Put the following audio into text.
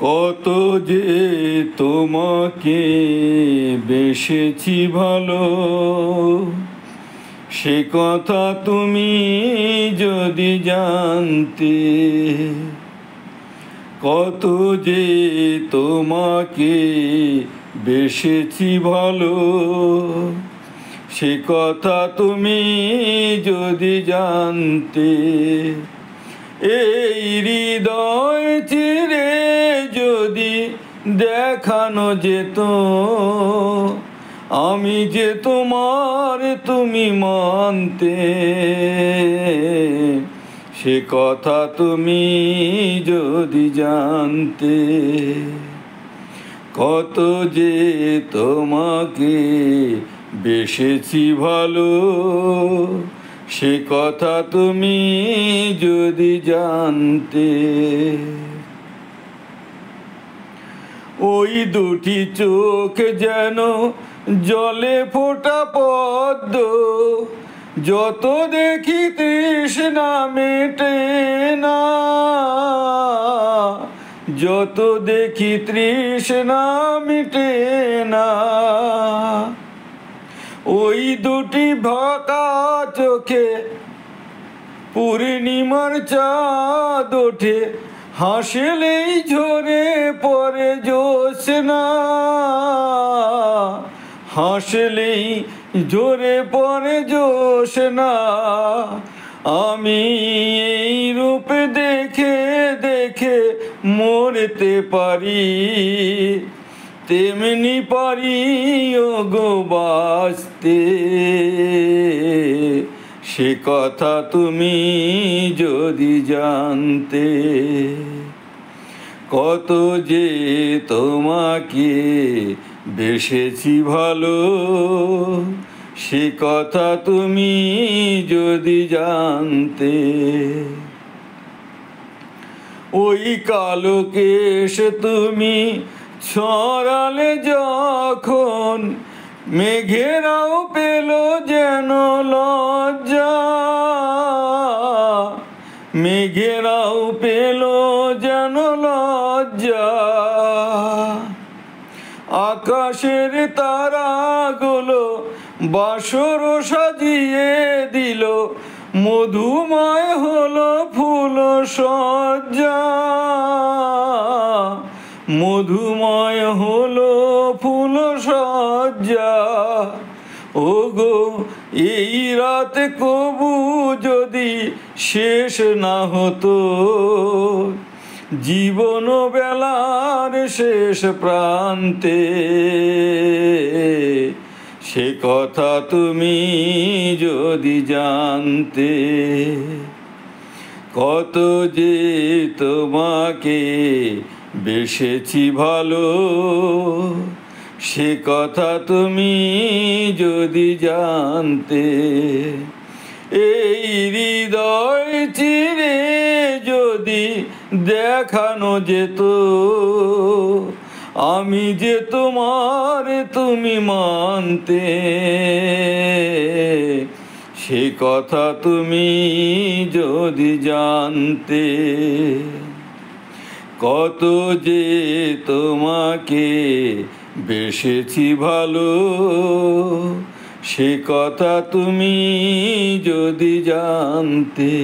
কত যে তোমাকে বেসেছি ভালো, সে কথা তুমি যদি জানতে। কত যে তোমাকে বেসেছি ভালো, সে কথা তুমি যদি জানতে। এই হৃদয় চিরে যদি দেখানো যেত, আমি যে তোমার তুমি মানতে। সে কথা তুমি যদি জানতে। কত যে তোমাকে বেসেছি ভালো, সে কথা তুমি যদি জানতে। ওই দুটি চোখ যেন জলে ফোটা পদ্ম, যত দেখি তৃষ্ণা মেটে না, যত দেখি তৃষ্ণা মিটে না। ওই দুটি ভাকা চোখে পূর্ণিমার চাঁদ ওঠে, হাসলেই ঝরে পড়ে জ্যোৎস্না, হাসলেই ঝরে পড়ে জ্যোৎস্না। আমি এই রূপ দেখে দেখে মরতে পারি, তেমনি পারি ওগো বাঁচতে। সে কথা তুমি যদি জানতে। কত যে তোমাকে বেসেছি ভালো, সে কথা তুমি যদি জানতে। ওই কালো কেশ তুমি ছড়ালে যখন, মেঘেরাও পেল যেন লজ্জা, মেঘেরাও পেল যেন লজ্জা। আকাশের তারাগুলো বাসর সাজিয়ে দিল, মধুময় হলো ফুল সজ্জা, মধুময় হলো ফুল সজ্জা। ওগো এই রাত কবু যদি শেষ না হতো, জীবন বেলার শেষ প্রান্তে। সে কথা তুমি যদি জানতে। কত যে তোমাকে বেসেছি ভালো, সে কথা তুমি যদি জানতে। এই হৃদয় চিরে যদি দেখানো যেত, আমি যে তোমার তুমি মানতে। সে কথা তুমি যদি জানতে। কত যে তোমাকে বেসেছি ভালো, সে কথা তুমি যদি জানতে।